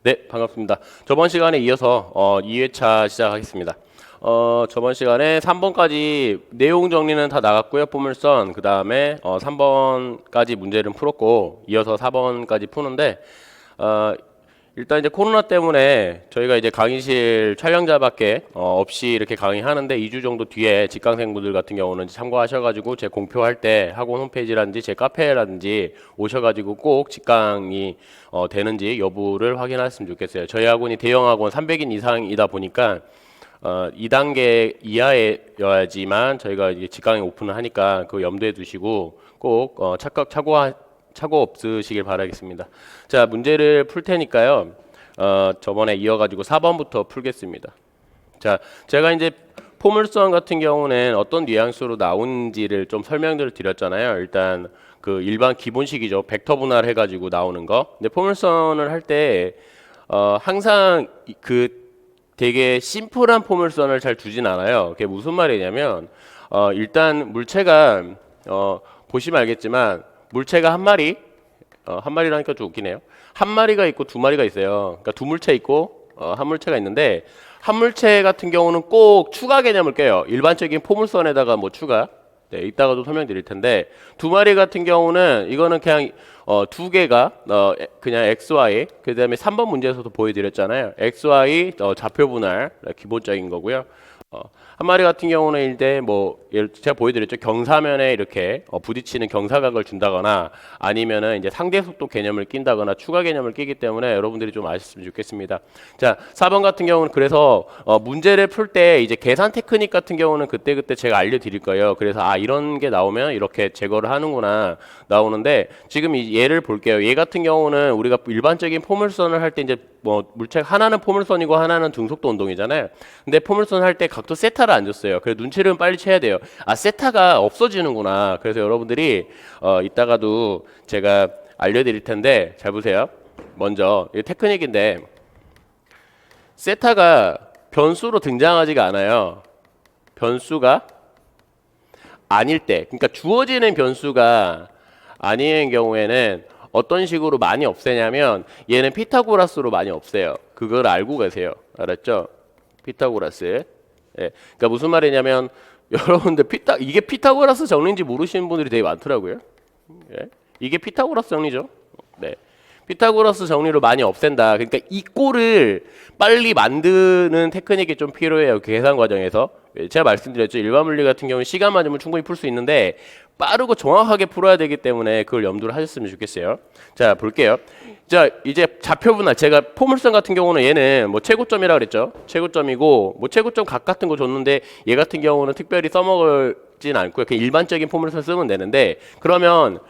네, 반갑습니다. 저번 시간에 이어서 2회차 시작하겠습니다. 저번 시간에 3번까지 내용 정리는 다 나갔고요. 포물선. 그 다음에 3번까지 문제를 풀었고 이어서 4번까지 푸는데 일단 이제 코로나 때문에 저희가 이제 강의실 촬영자밖에 없이 이렇게 강의하는데 2주 정도 뒤에 직강생분들 같은 경우는 참고하셔가지고 제 공표할 때 학원 홈페이지라든지 제 카페라든지 오셔가지고 꼭 직강이 되는지 여부를 확인하셨으면 좋겠어요. 저희 학원이 대형 학원 300인 이상이다 보니까 2단계 이하여야지만 저희가 이제 직강에 오픈을 하니까 그거 염두에 두시고 꼭 착오 없으시길 바라겠습니다. 자, 문제를 풀 테니까요. 저번에 이어가지고 4번부터 풀겠습니다. 자, 제가 이제 포물선 같은 경우는 어떤 뉘앙스로 나오는지를 좀 설명을 드렸잖아요. 일단 그 일반 기본식이죠. 벡터 분할 해가지고 나오는 거. 근데 포물선을 할 때 항상 그 되게 심플한 포물선을 잘 두진 않아요. 그게 무슨 말이냐면 일단 물체가 보시면 알겠지만 물체가 한 마리, 한 마리라니까 좀 웃기네요. 한 마리가 있고 두 마리가 있어요. 그러니까 두 물체 있고 한 물체가 있는데 한 물체 같은 경우는 꼭 추가 개념을 껴요. 일반적인 포물선에다가 뭐 추가. 네, 이따가도 설명드릴 텐데 두 마리 같은 경우는 이거는 그냥 두 개가 그냥 XY 그 다음에 3번 문제에서도 보여드렸잖아요. XY 좌표 분할 기본적인 거고요. 한 마리 같은 경우는 일대 뭐 제가 보여드렸죠. 경사면에 이렇게 부딪히는 경사각을 준다거나 아니면은 이제 상대 속도 개념을 낀다거나 추가 개념을 끼기 때문에 여러분들이 좀 아셨으면 좋겠습니다. 자, 4번 같은 경우는 그래서 문제를 풀 때 이제 계산 테크닉 같은 경우는 그때그때 제가 알려드릴 거예요. 그래서 이런 게 나오면 이렇게 제거를 하는구나 나오는데 지금 이 얘를 볼게요. 얘 같은 경우는 우리가 일반적인 포물선을 할 때 이제 뭐 물체가 하나는 포물선이고 하나는 등속도 운동이잖아요. 근데 포물선 할 때 각도 세타를 안 줬어요. 그래서 눈치를 빨리 채야 돼요. 세타가 없어지는구나. 그래서 여러분들이 이따가도 제가 알려드릴 텐데 잘 보세요. 먼저 이 테크닉인데 세타가 변수로 등장하지가 않아요. 변수가 아닐 때, 그러니까 주어지는 변수가 아닌 경우에는 어떤 식으로 많이 없애냐면 얘는 피타고라스로 많이 없애요. 그걸 알고 계세요. 알았죠? 피타고라스. 예. 그러니까 무슨 말이냐면 여러분들 이게 피타고라스 정리인지 모르시는 분들이 되게 많더라고요. 예. 이게 피타고라스 정리죠. 네. 피타고라스 정리로 많이 없앤다. 그러니까 이 꼴을 빨리 만드는 테크닉이 좀 필요해요. 계산 과정에서. 제가 말씀드렸죠. 일반 물리 같은 경우는 시간 맞으면 충분히 풀 수 있는데 빠르고 정확하게 풀어야 되기 때문에 그걸 염두를 하셨으면 좋겠어요. 자, 볼게요. 자, 이제 좌표 분할. 제가 포물선 같은 경우는 얘는 뭐 최고점이라고 그랬죠. 최고점이고 뭐 최고점 각 같은 거 줬는데 얘 같은 경우는 특별히 써먹을진 않고요. 그냥 일반적인 포물선 쓰면 되는데 그러면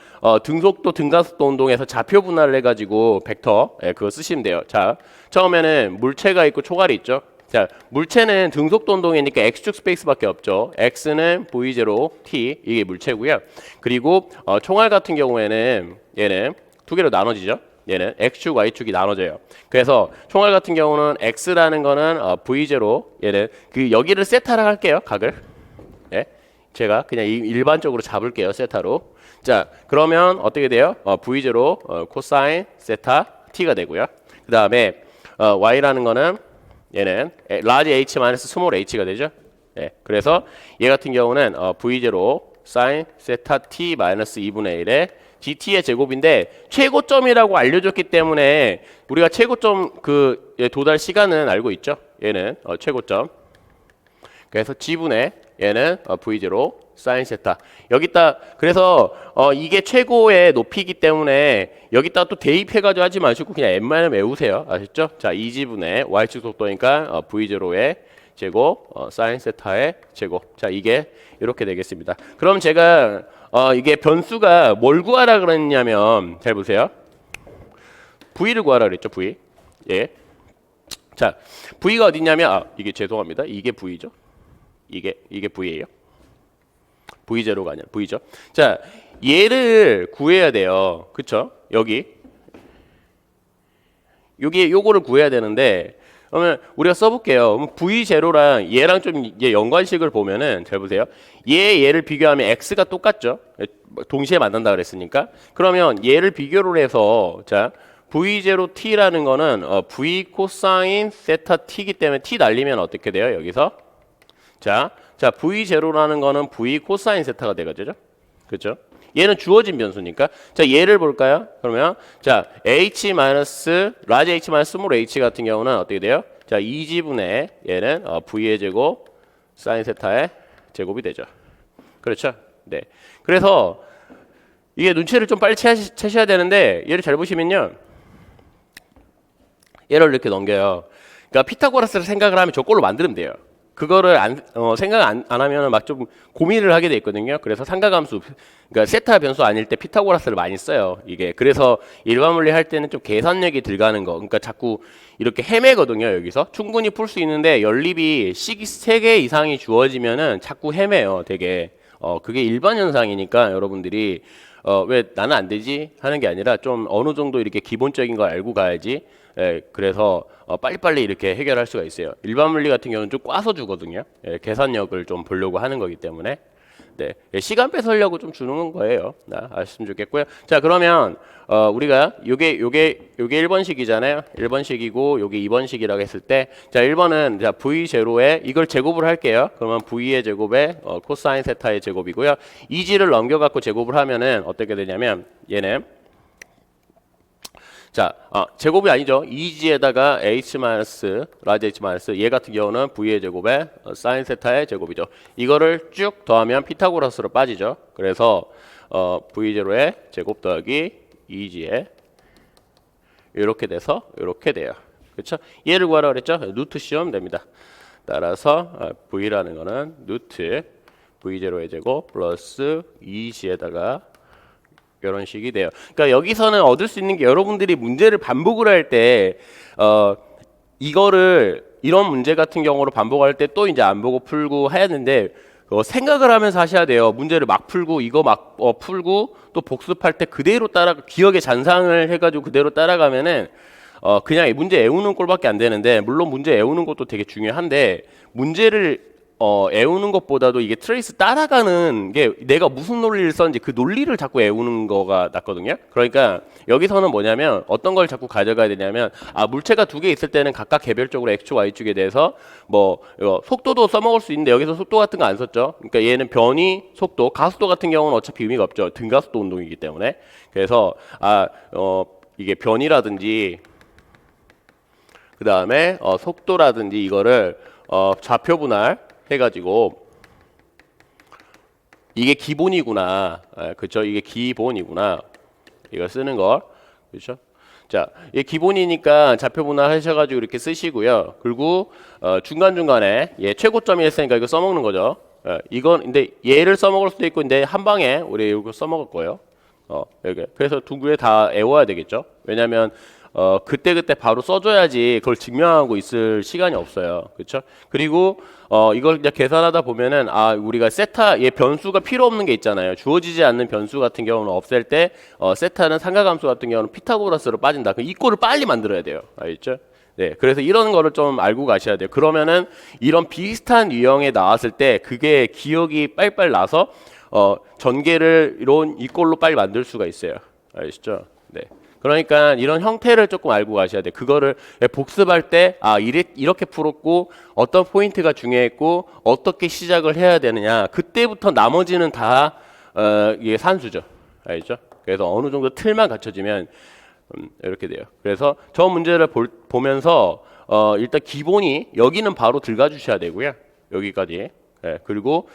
등속도 등가속도 운동에서 좌표 분할을 해가지고 벡터 그거 쓰시면 돼요. 자, 처음에는 물체가 있고 초갈이 있죠. 자, 물체는 등속도 운동이니까 X축 스페이스밖에 없죠. X는 V0, T 이게 물체고요. 그리고 총알 같은 경우에는 얘는 두 개로 나눠지죠. 얘는 X축, Y축이 나눠져요. 그래서 총알 같은 경우는 X라는 거는 V0 얘는 그 여기를 세타를 할게요. 각을. 예. 제가 그냥 일반적으로 잡을게요. 세타로. 자, 그러면 어떻게 돼요? V0 코사인 세타 T가 되고요. 그 다음에 Y라는 거는 얘는 large h 마이너스 small h가 되죠. 예, 그래서 얘 같은 경우는 v0 sin 세타 t 마이너스 2분의 1의 dt의 제곱인데 최고점이라고 알려줬기 때문에 우리가 최고점 도달 시간은 알고 있죠. 얘는 최고점. 그래서 g분의 얘는 v0 sin 세타. 여기다 그래서 이게 최고의 높이기 때문에 여기다 또 대입해가지고 하지 마시고 그냥 n만을 외우세요. 아셨죠? 자, 2g분의 y축 속도니까 v0의 제곱 sin 세타의 제곱. 자, 이게 이렇게 되겠습니다. 그럼 제가 이게 변수가 뭘 구하라 그랬냐면 잘 보세요. v를 구하라 그랬죠. v. 예. 자, v가 어딨냐면 이게 죄송합니다. 이게 v죠. 이게 v예요. V0가 아니라 V죠. 자, 얘를 구해야 돼요. 그쵸? 요거를 구해야 되는데 그러면 우리가 써볼게요. V0랑 얘랑 좀 연관식을 보면은 잘 보세요. 얘를 비교하면 X가 똑같죠. 동시에 만난다 그랬으니까. 그러면 얘를 비교를 해서 자 V0t라는 거는 V 코사인 세타 t이기 때문에 t 날리면 어떻게 돼요? 여기서 자 V0라는 거는 V 코사인 세타가 되거든요. 그렇죠? 얘는 주어진 변수니까. 자, 얘를 볼까요? 그러면 자, h 라지 h 스몰 h 같은 경우는 어떻게 돼요? 자, 2지분의 얘는 v의 제곱 사인 세타의 제곱이 되죠. 그렇죠? 네. 그래서 이게 눈치를 좀 빨리 채셔야 되는데 얘를 잘 보시면요. 얘를 이렇게 넘겨요. 그러니까 피타고라스를 생각을 하면 저꼴로 만들면 돼요. 그거를 생각 안 하면 막 좀 고민을 하게 돼 있거든요. 그래서 삼각함수, 그러니까 세타 변수 아닐 때 피타고라스를 많이 써요. 이게 그래서 일반물리 할 때는 좀 계산력이 들어가는 거. 그러니까 자꾸 이렇게 헤매거든요. 여기서 충분히 풀 수 있는데 연립이 식이 3개 이상이 주어지면은 자꾸 헤매요. 되게 그게 일반 현상이니까 여러분들이 왜 나는 안 되지 하는 게 아니라 좀 어느 정도 이렇게 기본적인 걸 알고 가야지. 예, 그래서 빨리빨리 이렇게 해결할 수가 있어요. 일반 물리 같은 경우는 좀 꽈서 주거든요. 예, 계산력을 좀 보려고 하는 거기 때문에. 네, 예, 시간 뺏으려고 좀 주는 거예요. 아셨으면 좋겠고요. 자, 그러면 우리가 요게 1번식이잖아요. 1번식이고 요게 2번식이라고 했을 때, 자, 1번은 자 v0에 이걸 제곱을 할게요. 그러면 v의 제곱에 코사인 세타의 제곱이고요. 2지를 넘겨갖고 제곱을 하면은 어떻게 되냐면 얘는 자, 제곱이 아니죠. 2g에다가 라지 h 얘 같은 경우는 v의 제곱에 사인 세타의 제곱이죠. 이거를 쭉 더하면 피타고라스로 빠지죠. 그래서 v0의 제곱 더하기 2g에 이렇게 돼서 이렇게 돼요. 그렇죠? 얘를 구하라 그랬죠? 루트 씌우면 됩니다. 따라서 v라는 거는 루트 v0의 제곱 플러스 2g에다가 이런 식이 돼요. 그러니까 여기서는 얻을 수 있는 게 여러분들이 문제를 반복을 할 때 이거를 이런 문제 같은 경우로 반복할 때 또 이제 안 보고 풀고 해야 되는데 생각을 하면서 하셔야 돼요. 문제를 막 풀고 이거 막 풀고 또 복습할 때 그대로 기억에 잔상을 해가지고 그대로 따라가면은 그냥 문제 외우는 꼴밖에 안 되는데, 물론 문제 외우는 것도 되게 중요한데 문제를 외우는 것보다도 이게 트레이스 따라가는 게 내가 무슨 논리를 썼는지 그 논리를 자꾸 외우는 거가 낫거든요. 그러니까 여기서는 뭐냐면 어떤 걸 자꾸 가져가야 되냐면 물체가 2개 있을 때는 각각 개별적으로 x축 y축에 대해서 속도도 써먹을 수 있는데 여기서 속도 같은 거 안 썼죠. 그러니까 얘는 변이 속도, 가속도 같은 경우는 어차피 의미가 없죠. 등가속도 운동이기 때문에. 그래서 이게 변이라든지 그 다음에 속도라든지 이거를 좌표 분할 해가지고 이게 기본이구나. 그렇죠? 이게 기본이구나. 이거 쓰는 걸. 그렇죠? 자, 이게 기본이니까 좌표 분할 하셔가지고 이렇게 쓰시고요. 그리고 중간중간에 최고점이 했으니까 이거 써먹는 거죠. 이건 근데 얘를 써먹을 수도 있고, 근데 한 방에 우리 이거 써먹을 거예요. 여기. 그래서 두 개 다 외워야 되겠죠. 왜냐면 그때 바로 써줘야지 그걸 증명하고 있을 시간이 없어요. 그렇죠? 그리고 이걸 이제 계산하다 보면은 우리가 세타 얘 변수가 필요 없는 게 있잖아요. 주어지지 않는 변수 같은 경우는 없앨 때 세타는 삼각함수 같은 경우는 피타고라스로 빠진다. 그럼 이 꼴을 빨리 만들어야 돼요. 알겠죠? 네, 그래서 이런 거를 좀 알고 가셔야 돼요. 그러면은 이런 비슷한 유형에 나왔을 때 그게 기억이 빨빨 나서 전개를 이런 이 꼴로 빨리 만들 수가 있어요. 아시죠? 네. 그러니까 이런 형태를 조금 알고 가셔야 돼요. 그거를 복습할 때 이렇게 풀었고 어떤 포인트가 중요했고 어떻게 시작을 해야 되느냐, 그때부터 나머지는 다 이게 산수죠. 알죠? 그래서 어느 정도 틀만 갖춰지면 이렇게 돼요. 그래서 저 문제를 보면서 일단 기본이 여기는 바로 들어가 주셔야 되고요. 여기까지. 그리고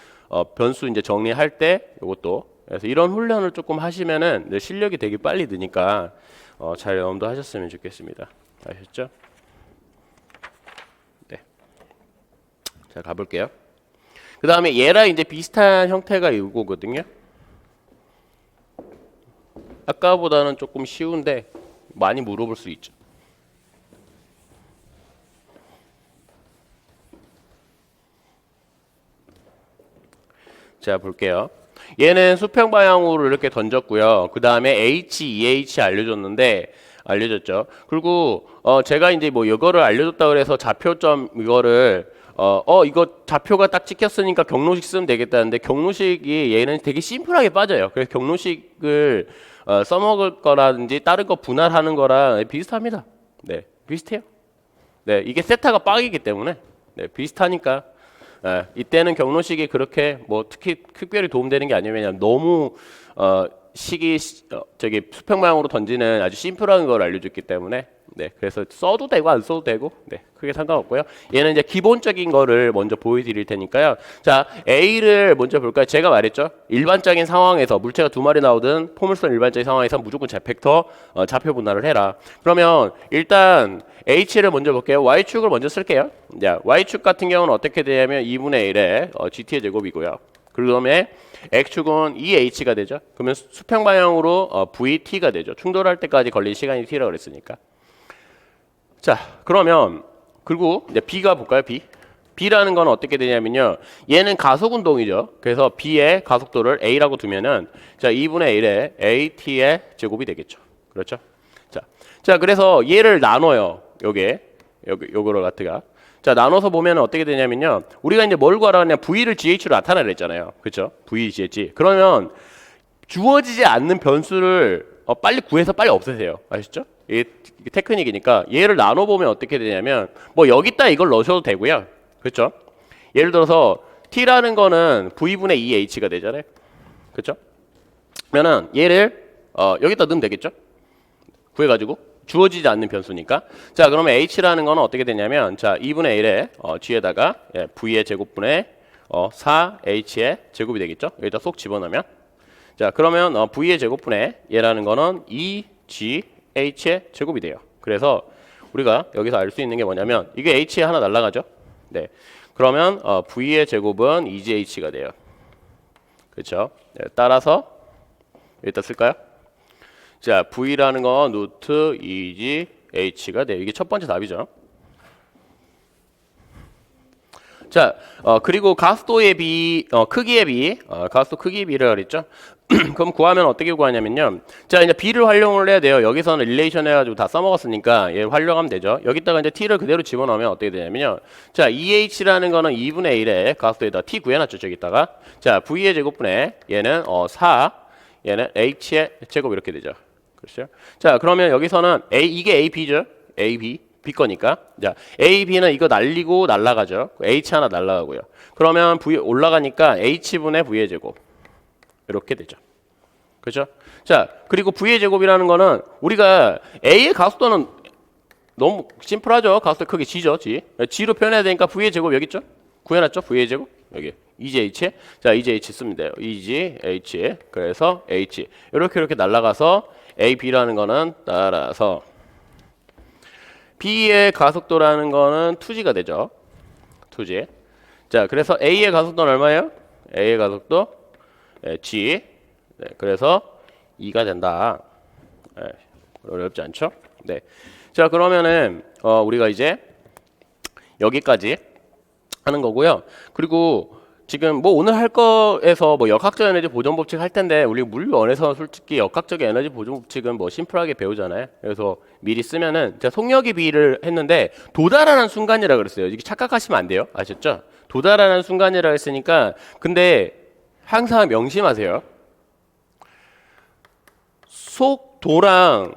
변수 이제 정리할 때 이것도, 그래서 이런 훈련을 조금 하시면은 실력이 되게 빨리 느니까 잘 염두하셨으면 좋겠습니다. 아셨죠? 네. 자, 가볼게요. 그 다음에 얘랑 이제 비슷한 형태가 이거거든요. 아까보다는 조금 쉬운데 많이 물어볼 수 있죠. 자, 볼게요. 얘는 수평 방향으로 이렇게 던졌고요. 그 다음에 H, EH 알려줬는데 알려줬죠. 그리고 제가 이제 뭐 이거를 알려줬다 그래서 좌표점 이거를 이거 좌표가 딱 찍혔으니까 경로식 쓰면 되겠다는데 경로식이 얘는 되게 심플하게 빠져요. 그래서 경로식을 써먹을 거라든지 다른 거 분할하는 거랑 비슷합니다. 네, 비슷해요. 네, 이게 세타가 빡이기 때문에 네, 비슷하니까 이때는 경로식이 그렇게 뭐 특별히 도움되는 게 아니에요. 왜냐면 너무 저기 수평방향으로 던지는 아주 심플한 걸 알려줬기 때문에 네, 그래서 써도 되고 안 써도 되고 네, 크게 상관없고요. 얘는 이제 기본적인 거를 먼저 보여드릴 테니까요. 자, A를 먼저 볼까요? 제가 말했죠. 일반적인 상황에서 물체가 두 마리 나오든 포물선 일반적인 상황에서 무조건 벡터 좌표 분할을 해라. 그러면 일단 H를 먼저 볼게요. Y축을 먼저 쓸게요. 자, Y축 같은 경우는 어떻게 되냐면 2분의 1의 GT의 제곱이고요. 그 다음에 X축은 2H가 되죠. 그러면 수평 방향으로 VT가 되죠. 충돌할 때까지 걸린 시간이 T라고 그랬으니까. 자, 그러면 그리고 이제 B가 볼까요? B라는 건 어떻게 되냐면요. 얘는 가속 운동이죠. 그래서 B의 가속도를 A라고 두면은 자, 2분의 1의 AT의 제곱이 되겠죠. 그렇죠? 자, 그래서 얘를 나눠요. 요거를 갖다가. 자, 나눠서 보면 어떻게 되냐면요. 우리가 이제 뭘 구하라냐? V를 GH로 나타내라 했잖아요. 그렇죠? V, GH. 그러면 주어지지 않는 변수를 빨리 구해서 빨리 없애세요. 아시죠? 이게 테크닉이니까 얘를 나눠보면 어떻게 되냐면 뭐 여기다 이걸 넣으셔도 되고요. 그렇죠? 예를 들어서 T라는 거는 V분의 2H가 되잖아요. 그렇죠? 그러면은 얘를 여기다 넣으면 되겠죠? 구해가지고 주어지지 않는 변수니까. 자, 그러면 H라는 거는 어떻게 되냐면 자, 2분의 1에 G에다가 V의 제곱분의 4H의 제곱이 되겠죠? 여기다 쏙 집어넣으면 자, 그러면 V의 제곱분의 얘라는 거는 2GH의 제곱이 돼요. 그래서 우리가 여기서 알 수 있는 게 뭐냐면 이게 H에 하나 날라가죠? 네. 그러면 V의 제곱은 2GH가 돼요. 그렇죠? 네, 따라서 여기다 쓸까요? 자, V라는 건 루트 2GH가 돼요. 이게 첫 번째 답이죠. 자, 그리고 가속도의 비, 크기의 비, 가속도 크기의 비를 그랬죠? 그럼 구하면 어떻게 구하냐면요. 자, 이제 B를 활용을 해야 돼요. 여기서는 릴레이션 해가지고 다 써먹었으니까 얘 활용하면 되죠. 여기다가 이제 T를 그대로 집어넣으면 어떻게 되냐면요. 자, EH라는 거는 2분의 1의 가속도에다 T 구해놨죠. 저기다가. 자, V의 제곱분의 얘는 4, 얘는 H의 제곱 이렇게 되죠. 그렇죠? 자, 그러면 여기서는 이게 AB죠. AB. B 거니까. 자, A, B는 이거 날리고 날라가죠. H 하나 날라가고요. 그러면 V 올라가니까 H분의 V의 제곱. 이렇게 되죠. 그렇죠? 자, 그리고 V의 제곱이라는 거는 우리가 A의 가속도는 너무 심플하죠. 가속도 크게 G죠. G. G로 표현해야 되니까 V의 제곱 여기 있죠? 구해놨죠? V의 제곱. 여기. EGH. 자, EGH 쓰면 돼요. EGH. 그래서 H. 이렇게 날라가서 A, B라는 거는 따라서 B의 가속도라는 거는 2G가 되죠. 2G. 자, 그래서 A의 가속도는 얼마예요? A의 가속도 G. 네, 그래서 2가 된다. 네, 어렵지 않죠? 네. 자, 그러면은 우리가 이제 여기까지 하는 거고요. 그리고 지금 뭐 오늘 할 거에서 뭐 역학적 에너지 보존 법칙 할 텐데 우리 물리원에서 솔직히 역학적 에너지 보존 법칙은 뭐 심플하게 배우잖아요. 그래서 미리 쓰면은 제가 속력의 비를 했는데 도달하는 순간이라 그랬어요. 이게 착각하시면 안 돼요. 아셨죠? 도달하는 순간이라 했으니까 근데 항상 명심하세요. 속도랑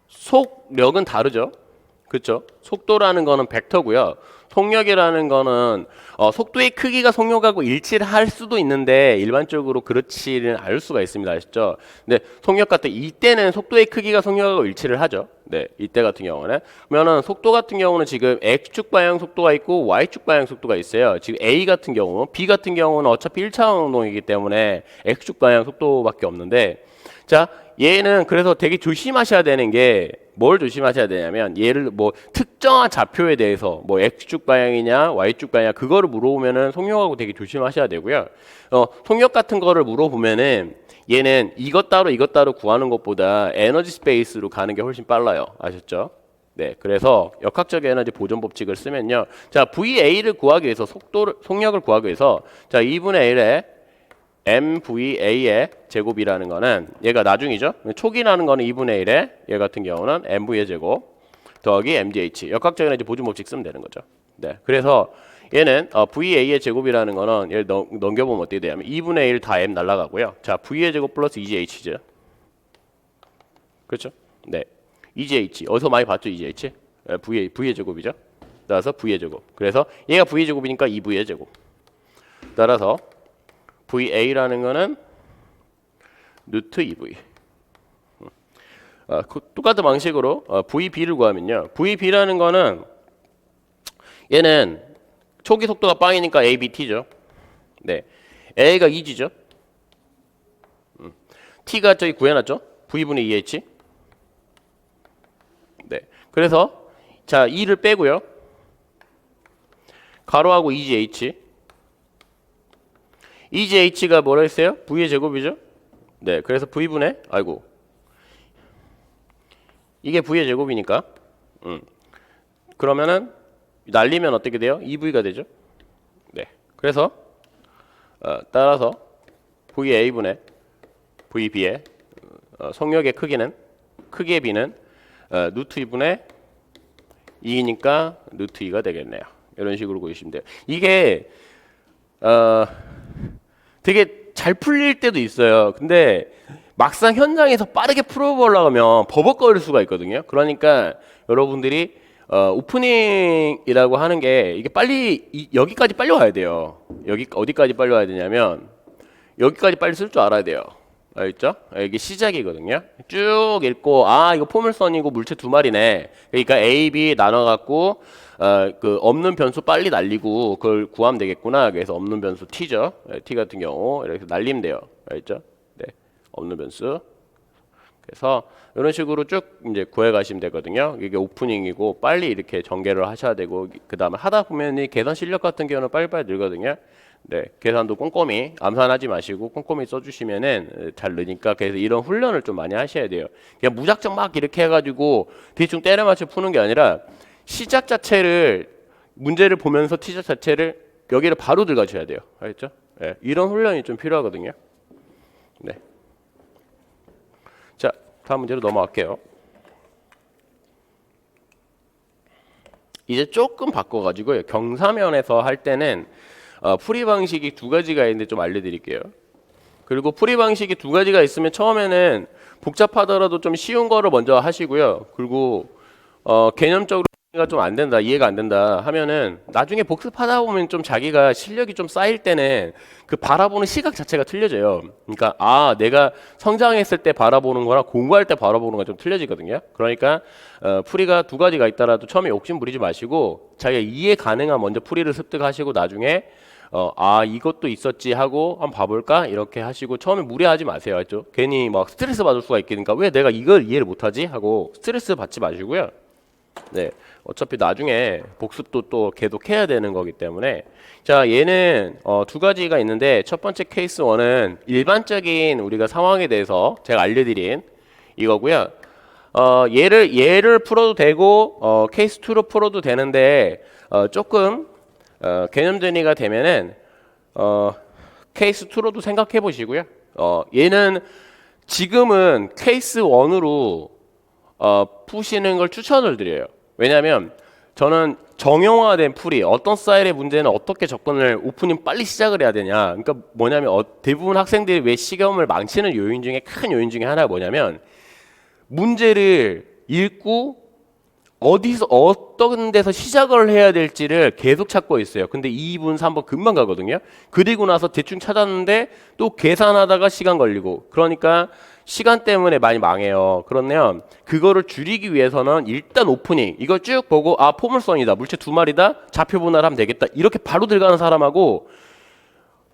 속력은 다르죠. 그렇죠? 속도라는 거는 벡터고요. 속력이라는 거는 속도의 크기가 속력하고 일치를 할 수도 있는데 일반적으로 그렇지는 않을 수가 있습니다. 아시죠? 근데 속력 같은 이때는 속도의 크기가 속력하고 일치를 하죠. 네, 이때 같은 경우는 그러면은 속도 같은 경우는 지금 X축 방향 속도가 있고 Y축 방향 속도가 있어요. 지금 A 같은 경우, B 같은 경우는 어차피 1차원 운동이기 때문에 X축 방향 속도밖에 없는데 자, 얘는 그래서 되게 조심하셔야 되는 게 뭘 조심하셔야 되냐면 얘를 뭐 특정한 좌표에 대해서 뭐 X축 방향이냐 Y축 방향 그거를 물어보면은 속력하고 되게 조심하셔야 되고요. 속력 같은 거를 물어보면은 얘는 이것 따로 구하는 것보다 에너지 스페이스로 가는 게 훨씬 빨라요. 아셨죠? 네, 그래서 역학적 에너지 보존 법칙을 쓰면요. 자, VA를 구하기 위해서 속력을 구하기 위해서 자, 2분의 1에 MVA의 제곱이라는 거는 얘가 나중이죠. 초기라는 거는 2분의 1에 얘 같은 경우는 MV의 제곱 더하기 MGH 역학적인 이제 보존법칙 쓰면 되는 거죠. 네, 그래서 얘는 VA의 제곱이라는 거는 얘를 넘겨보면 어떻게 되냐면 2분의 1 다 M 날라가고요. 자, V의 제곱 플러스 EGH죠. 그렇죠? 네, EGH 어디서 많이 봤죠? EGH V의 제곱이죠. 따라서 V의 제곱. 그래서 얘가 V의 제곱이니까 2V의 제곱. 따라서 VA라는 거는 루트 2V. 똑같은 방식으로 VB를 구하면요. VB라는 거는 얘는 초기 속도가 빵이니까 ABT죠. 네, A가 2G죠. T가 저기 구해놨죠. V분의 2H. 네, 그래서 자 2를 빼고요. 가로하고 EGH. EGH가 뭐라 했어요? V의 제곱이죠. 네, 그래서 V분의 아이고 이게 V의 제곱이니까 그러면은 날리면 어떻게 돼요? 2V가 되죠. 네, 그래서 따라서 VA분의 VB의 속력의 크기의 B는 루트 2분의 2니까 루트 2가 되겠네요. 이런 식으로 보시면 돼요. 이게 되게 잘 풀릴 때도 있어요. 근데 막상 현장에서 빠르게 풀어보려고 하면 버벅거릴 수가 있거든요. 그러니까 여러분들이 오프닝이라고 하는 게 이게 빨리 여기까지 빨리 와야 돼요. 여기 어디까지 빨리 와야 되냐면 여기까지 빨리 쓸 줄 알아야 돼요. 알겠죠? 이게 시작이거든요. 쭉 읽고 이거 포물선이고 물체 두 마리네. 그러니까 A, B 나눠갖고 그 없는 변수 빨리 날리고 그걸 구하면 되겠구나. 그래서 없는 변수 T죠. T 같은 경우 이렇게 날리면 돼요. 알겠죠? 네, 없는 변수. 그래서 이런 식으로 쭉 이제 구해 가시면 되거든요. 이게 오프닝이고 빨리 이렇게 전개를 하셔야 되고 그 다음에 하다 보면 이 계산 실력 같은 경우는 빨리빨리 늘거든요. 네, 계산도 꼼꼼히 암산하지 마시고 꼼꼼히 써주시면은 잘 느니까 그래서 이런 훈련을 좀 많이 하셔야 돼요. 그냥 무작정 막 이렇게 해가지고 대충 때려 맞춰 푸는 게 아니라 시작 자체를 문제를 보면서 시작 자체를 여기를 바로 들어가셔야 돼요. 알겠죠? 네, 이런 훈련이 좀 필요하거든요. 네. 자, 다음 문제로 넘어갈게요. 이제 조금 바꿔가지고요. 경사면에서 할 때는 풀이 방식이 두 가지가 있는데 좀 알려드릴게요. 그리고 풀이 방식이 두 가지가 있으면 처음에는 복잡하더라도 좀 쉬운 거를 먼저 하시고요. 그리고 개념적으로 좀 안 된다, 이해가 안 된다 하면은 나중에 복습하다 보면 좀 자기가 실력이 좀 쌓일 때는 그 바라보는 시각 자체가 틀려져요. 그러니까 내가 성장했을 때 바라보는 거랑 공부할 때 바라보는 거 좀 틀려지거든요. 그러니까 풀이가 두 가지가 있더라도 처음에 욕심 부리지 마시고 자기가 이해 가능한 먼저 풀이를 습득하시고 나중에 이것도 있었지 하고 한번 봐볼까 이렇게 하시고 처음에 무리하지 마세요. 알죠? 괜히 막 스트레스 받을 수가 있으니까 왜 내가 이걸 이해를 못하지 하고 스트레스 받지 마시고요. 네, 어차피 나중에 복습도 또 계속 해야 되는 거기 때문에 자, 얘는 두 가지가 있는데 첫 번째 케이스 1은 일반적인 우리가 상황에 대해서 제가 알려드린 이거고요. 얘를 풀어도 되고 케이스 2로 풀어도 되는데 조금 개념 정리가 되면은 케이스 2로도 생각해 보시고요. 얘는 지금은 케이스 1으로 푸시는 걸 추천을 드려요. 왜냐하면 저는 정형화된 풀이 어떤 스타일의 문제는 어떻게 접근을 오프닝 빨리 시작을 해야 되냐. 그러니까 뭐냐면 대부분 학생들이 왜 시험을 망치는 요인 중에 큰 요인 중에 하나가 뭐냐면 문제를 읽고 어디서 어떤 데서 시작을 해야 될지를 계속 찾고 있어요. 근데 2분, 3분 금방 가거든요. 그리고 나서 대충 찾았는데 또 계산하다가 시간 걸리고 그러니까 시간 때문에 많이 망해요. 그러면 그거를 줄이기 위해서는 일단 오프닝 이걸 쭉 보고 포물선이다. 물체 두 마리다. 좌표 분할하면 되겠다. 이렇게 바로 들어가는 사람하고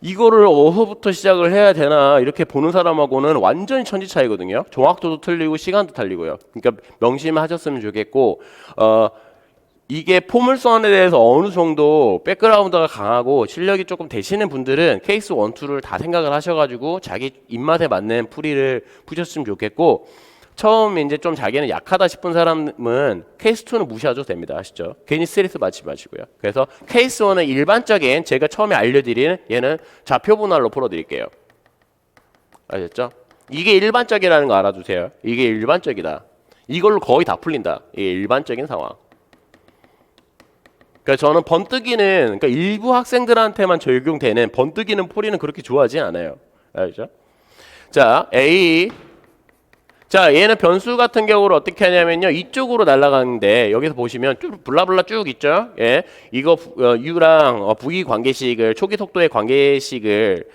이거를 어디서부터 시작을 해야 되나 이렇게 보는 사람하고는 완전히 천지 차이거든요. 정확도도 틀리고 시간도 틀리고요. 그러니까 명심하셨으면 좋겠고 이게 포물선에 대해서 어느 정도 백그라운드가 강하고 실력이 조금 되시는 분들은 케이스 1, 2를 다 생각을 하셔가지고 자기 입맛에 맞는 풀이를 푸셨으면 좋겠고 처음 이제 좀 자기는 약하다 싶은 사람은 케이스 2는 무시하셔도 됩니다. 아시죠? 괜히 스트레스 받지 마시고요. 그래서 케이스 1은 일반적인 제가 처음에 알려드리는 얘는 좌표 분할로 풀어드릴게요. 아셨죠? 이게 일반적이라는 거 알아두세요. 이게 일반적이다. 이걸로 거의 다 풀린다. 이게 일반적인 상황. 그러니까 저는 번뜨기는 그러니까 일부 학생들한테만 적용되는 번뜨기는 풀이는 그렇게 좋아하지 않아요. 알죠? 자, A. 자, 얘는 변수 같은 경우를 어떻게 하냐면요. 이쪽으로 날아가는데 여기서 보시면 쭉 블라블라 쭉 있죠. 예. 이거 U랑 V 관계식을 초기 속도의 관계식을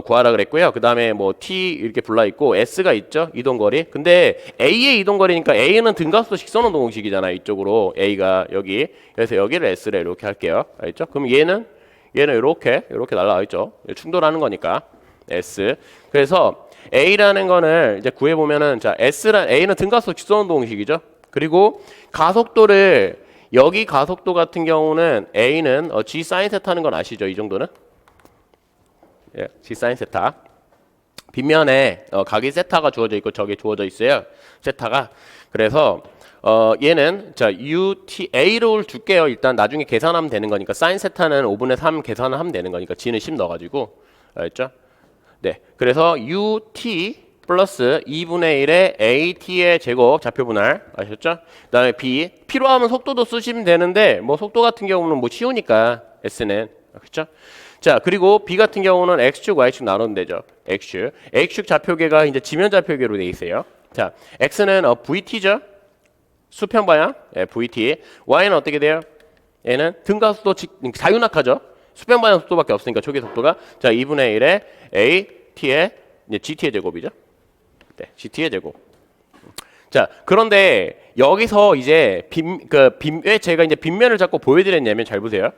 구하라 그랬고요. 그다음에 뭐 T 이렇게 불러 있고 S가 있죠. 이동거리. 근데 A의 이동거리니까 A는 등가속도 직선운동 공식이잖아요. 이쪽으로 A가 여기. 그래서 여기를 S를 이렇게 할게요. 알겠죠? 그럼 얘는 이렇게 날아가 있죠. 충돌하는 거니까 S. 그래서 A라는 거는 이제 구해 보면은 자, A는 등가속도 직선운동 공식이죠. 그리고 가속도를 여기 가속도 같은 경우는 A는 G 사인 세타는 건 아시죠? 이 정도는? 예, G 사인 세타. 빗면에 각이 세타가 주어져 있고 저게 주어져 있어요. 세타가. 그래서 얘는 자 UT A를 줄게요. 일단 나중에 계산하면 되는 거니까 사인 세타는 5분의 3 계산을 하면 되는 거니까 G는 10 넣어가지고 알겠죠? 네, 그래서 UT 플러스 2분의 1의 AT의 제곱 좌표 분할 아셨죠? 그다음에 B 필요하면 속도도 쓰시면 되는데 뭐 속도 같은 경우는 뭐 쉬우니까 S는 그렇죠? 자 그리고 B 같은 경우는 X축 Y축 나누면 되죠. X축 좌표계가 이제 지면 좌표계로 돼 있어요. 자 X는 VT죠. 수평 방향 VT. Y는 어떻게 돼요? 얘는 등가속도 자유낙하죠. 수평 방향 속도밖에 없으니까 초기 속도가 자 2분의 1의 AT의 이제 GT의 제곱이죠. 네, GT의 제곱. 자 그런데 여기서 이제 왜 제가 이제 빗면을 자꾸 보여드렸냐면 잘 보세요.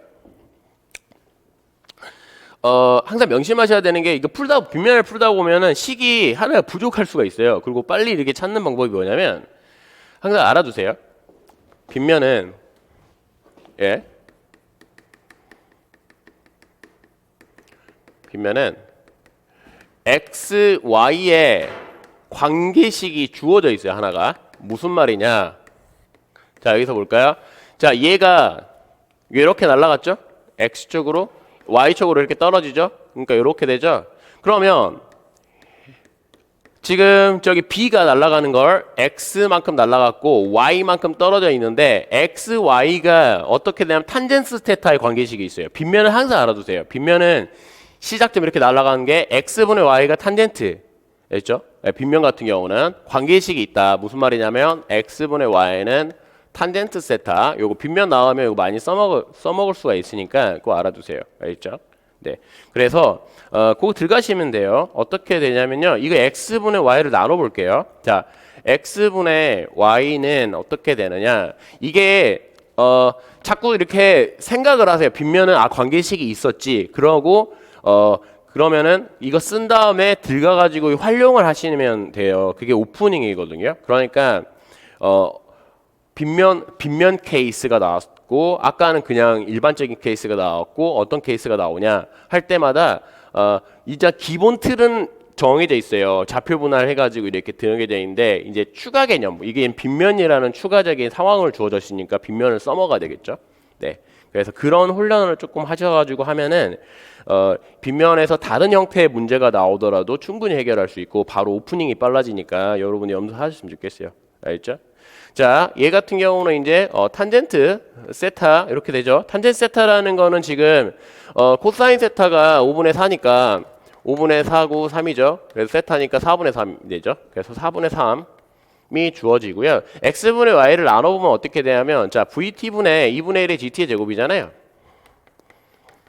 항상 명심하셔야 되는 게 이거 빗면을 풀다 보면은 식이 하나가 부족할 수가 있어요. 그리고 빨리 이렇게 찾는 방법이 뭐냐면 항상 알아두세요. 빗면은 예. 빗면은 x, y의 관계식이 주어져 있어요. 하나가. 무슨 말이냐? 자, 여기서 볼까요? 자, 얘가 이렇게 날아갔죠? x쪽으로, y쪽으로 이렇게 떨어지죠? 그러니까 이렇게 되죠? 그러면 지금 저기 b가 날아가는 걸 x만큼 날아갔고 y만큼 떨어져 있는데 x, y가 어떻게 되냐면 탄젠스 테타의 관계식이 있어요. 빗면은 항상 알아두세요. 빗면은 시작점 이렇게 날아가는 게 x분의 y가 탄젠트 됐죠? 빗면 같은 경우는 관계식이 있다. 무슨 말이냐면 x분의 y는 탄젠트 세타. 요거 빗면 나오면 요거 많이 써먹을 수가 있으니까 그거 알아두세요. 알겠죠? 네. 그래서 그거 들어가시면 돼요. 어떻게 되냐면요. 이거 x분의 y를 나눠 볼게요. 자, x분의 y는 어떻게 되느냐? 이게 자꾸 이렇게 생각을 하세요. 빗면은 관계식이 있었지. 그러고 그러면은 이거 쓴 다음에 들어가 가지고 활용을 하시면 돼요. 그게 오프닝이거든요. 그러니까 빗면 케이스가 나왔고 아까는 그냥 일반적인 케이스가 나왔고 어떤 케이스가 나오냐 할 때마다 이제 기본 틀은 정해져 있어요. 좌표 분할 해가지고 이렇게 정해져 있는데 이제 추가 개념 이게 빗면이라는 추가적인 상황을 주어졌으니까 빗면을 써먹어야 되겠죠. 네. 그래서 그런 훈련을 조금 하셔가지고 하면은 빗면에서 다른 형태의 문제가 나오더라도 충분히 해결할 수 있고 바로 오프닝이 빨라지니까 여러분이 염두하셨으면 좋겠어요. 알겠죠? 자, 얘 같은 경우는 이제 탄젠트 세타 이렇게 되죠. 탄젠트 세타라는 거는 지금 코사인 세타가 5분의 4니까 5분의 4고 3이죠. 그래서 세타니까 4분의 3 되죠. 그래서 4분의 3이 주어지고요. x분의 y를 나눠보면 어떻게 되냐면 자 vt분의 2분의 1의 gt의 제곱이잖아요.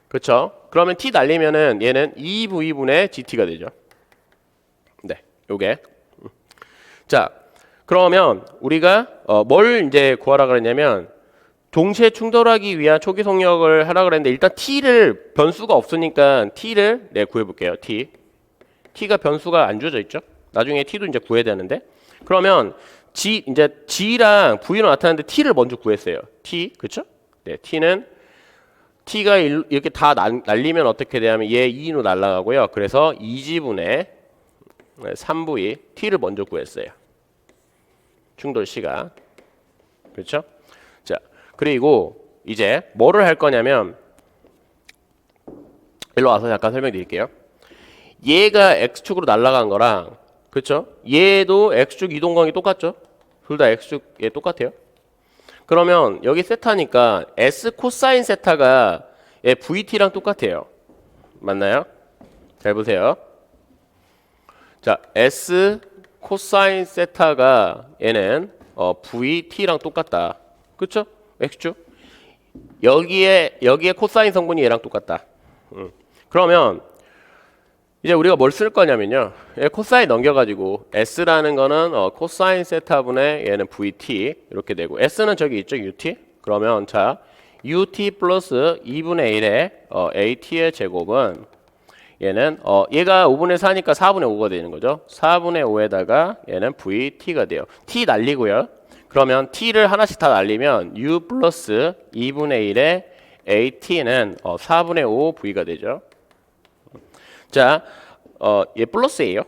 그렇죠? 그러면 t 날리면은 얘는 2v분의 gt가 되죠. 네, 요게. 자, 그러면 우리가 뭘 이제 구하라 그랬냐면 동시에 충돌하기 위한 초기 속력을 하라 그랬는데 일단 t를 변수가 없으니까 t를 구해볼게요. t가 변수가 안 주어져 있죠. 나중에 t도 이제 구해야 되는데 그러면 이제 g랑 v로 나타났는데 t를 먼저 구했어요. 그렇죠? 네, t가 이렇게 다 날리면 어떻게 되냐면 얘 2로 날아가고요. 그래서 2g분의 3v t를 먼저 구했어요. 충돌 시각. 그렇죠? 자, 그리고 이제 뭐를 할 거냐면 일로 와서 잠깐 설명드릴게요. 얘가 x축으로 날아간 거랑 그렇죠? 얘도 x축 이동광이 똑같죠? 둘 다 x축에 똑같아요. 그러면 여기 세타니까 s 코사인 세타가 얘 vt랑 똑같아요. 맞나요? 잘 보세요. 자, s 코사인 세타가 얘는 vt랑 똑같다. 그렇죠? x축. 여기에 코사인 성분이 얘랑 똑같다. 그러면 이제 우리가 뭘 쓸 거냐면요. 코사인 넘겨가지고 s라는 거는 코사인 세타분의 얘는 vt 이렇게 되고 s는 저기 있죠 ut. 그러면 자 ut 플러스 2분의 1의 at의 제곱은 얘는 얘가 5분의 4니까 4분의 5가 되는 거죠. 4분의 5에다가 얘는 vt가 돼요. t 날리고요. 그러면 t를 하나씩 다 날리면 u 플러스 2분의 1의 at는 4분의 5 v가 되죠. 자, 얘 플러스예요.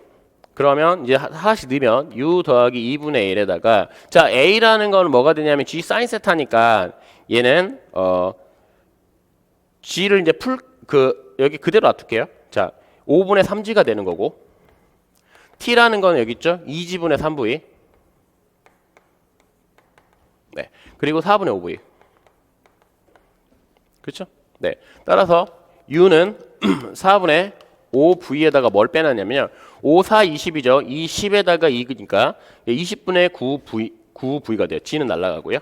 그러면 이제 하나씩 넣으면 u 더하기 2분의 1에다가 자 a라는 건 뭐가 되냐면 g 사인 세타니까 얘는 g를 이제 여기 그대로 놔둘게요. 자, 5분의 3g가 되는 거고 t라는 건 여기 있죠. 2g분의 3v. 네. 그리고 4분의 5v. 그렇죠? 네. 따라서 u는 4분의 5v에다가 뭘 빼놨냐면요. 5, 4, 20이죠. 20에다가 2니까 20분의 9v가 돼요. g는 날아가고요.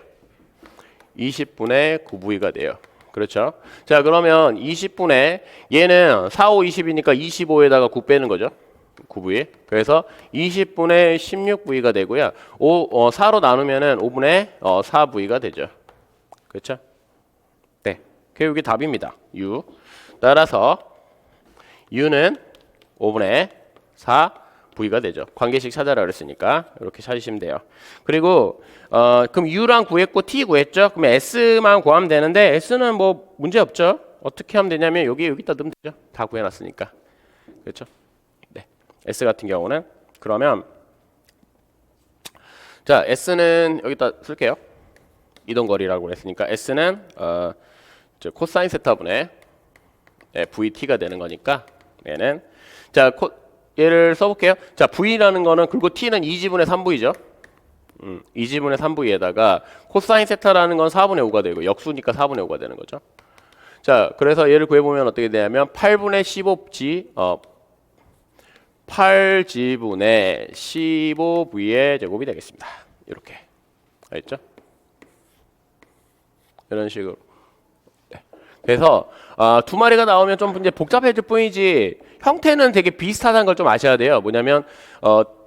20분의 9v가 돼요. 그렇죠? 자, 그러면 20분의 얘는 4, 5, 20이니까 25에다가 9 빼는 거죠. 9v. 그래서 20분의 16v가 되고요. 4로 나누면은 5분의 4v가 되죠. 그렇죠? 네. 그게 여기 답입니다. u. 따라서 u는 5분의 4v가 되죠. 관계식 찾아라 그랬으니까 이렇게 찾으시면 돼요. 그리고 그럼 u랑 구했고 t 구했죠. 그럼 s만 구하면 되는데 s는 뭐 문제 없죠. 어떻게 하면 되냐면 여기다 넣으면 되죠. 다 구해놨으니까. 그렇죠? 네. s 같은 경우는 그러면 자 s는 여기다 쓸게요. 이동거리라고 했으니까 s는 코사인 세타분의 vt가 되는 거니까 얘는 자 얘를 써볼게요. 자 v라는 거는 그리고 t는 2지분의 3v죠. 2지분의 3v에다가 코사인 세타라는 건 4분의 5가 되고 역수니까 4분의 5가 되는 거죠. 자 그래서 얘를 구해보면 어떻게 되냐면 8분의 15g 8g분의 15v의 제곱이 되겠습니다. 이렇게 알겠죠? 이런 식으로. 네. 그래서 두 마리가 나오면 좀 이제 복잡해질 뿐이지 형태는 되게 비슷하다는 걸 좀 아셔야 돼요. 뭐냐면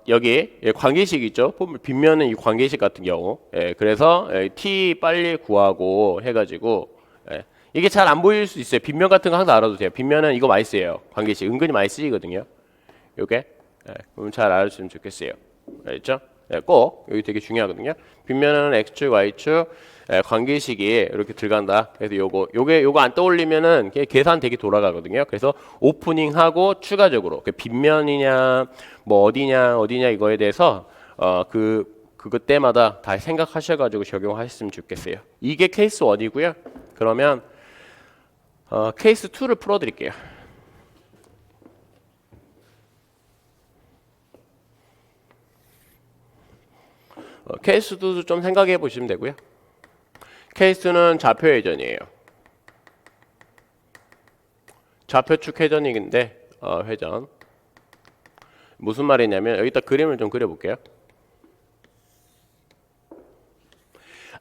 여기 관계식 있죠. 빗면은 이 관계식 같은 경우. 그래서 t 빨리 구하고 해가지고 이게 잘 안 보일 수 있어요. 빗면 같은 거 항상 알아두세요. 빗면은 이거 많이 쓰여요. 관계식 은근히 많이 쓰이거든요. 요게 그럼 잘 알아주시면 좋겠어요. 알겠죠? 꼭 여기 되게 중요하거든요. 빗면은 x축, y축 관계식이 이렇게 들어간다. 그래서 요거 안 떠올리면은 계산 되게 돌아가거든요. 그래서 오프닝하고 추가적으로 빗면이냐 뭐 어디냐 이거에 대해서 그거 때마다 다 생각하셔가지고 적용하셨으면 좋겠어요. 이게 케이스 1이고요. 그러면 케이스 2를 풀어드릴게요. 케이스도 좀 생각해 보시면 되고요. 케이스는 좌표 회전이에요. 좌표축 회전인데 회전 무슨 말이냐면 여기다 그림을 좀 그려볼게요.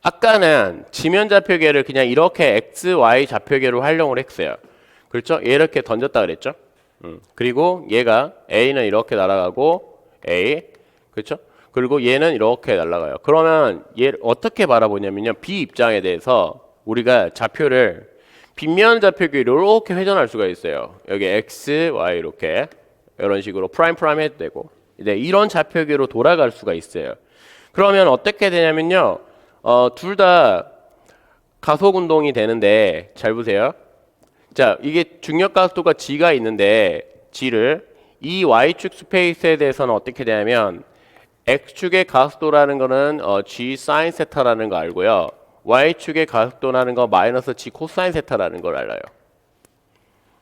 아까는 지면 좌표계를 그냥 이렇게 x, y 좌표계로 활용을 했어요. 그렇죠? 이렇게 던졌다 그랬죠? 그리고 얘가 a는 이렇게 날아가고 a 그렇죠? 그리고 얘는 이렇게 날아가요. 그러면 얘를 어떻게 바라보냐면요. B 입장에 대해서 우리가 좌표를 빗면 좌표계로 이렇게 회전할 수가 있어요. 여기 x, y 이렇게 이런 식으로 프라임 해도 되고 네, 이런 좌표계로 돌아갈 수가 있어요. 그러면 어떻게 되냐면요. 둘 다 가속 운동이 되는데 잘 보세요. 자, 이게 중력 각도가 g가 있는데 g를 이 y축 스페이스에 대해서는 어떻게 되냐면 x축의 가속도라는 거는 g 사인 세타라는 거 알고요. y축의 가속도라는 거 마이너스 g 코사인 세타라는 걸 알아요.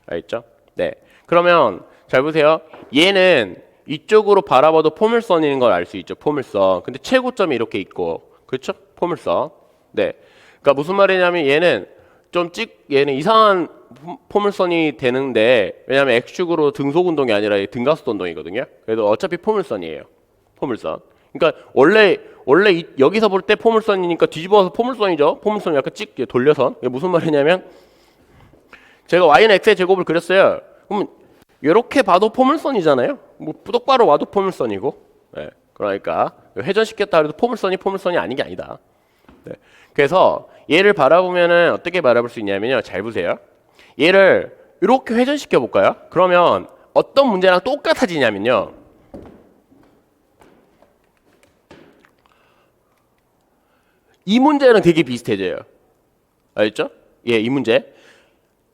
알겠죠? 네. 그러면 잘 보세요. 얘는 이쪽으로 바라봐도 포물선인 걸 알 수 있죠. 포물선. 근데 최고점이 이렇게 있고, 그렇죠? 포물선. 네. 그러니까 무슨 말이냐면 얘는 얘는 이상한 포물선이 되는데, 왜냐면 X축으로 등속 운동이 아니라 등가속도 운동이거든요. 그래도 어차피 포물선이에요. 포물선. 그러니까 원래 여기서 볼 때 포물선이니까 뒤집어서 포물선이죠. 포물선 약간 돌려서. 이게 무슨 말이냐면 제가 y는 x의 제곱을 그렸어요. 그럼 이렇게 봐도 포물선이잖아요. 뭐 똑바로 와도 포물선이고. 네. 그러니까 회전시켰다 해도 포물선이 아닌 게 아니다. 네. 그래서 얘를 바라보면은 어떻게 바라볼 수 있냐면요. 잘 보세요. 얘를 이렇게 회전시켜 볼까요? 그러면 어떤 문제랑 똑같아지냐면요. 이 문제는 되게 비슷해져요. 알겠죠? 예, 이 문제.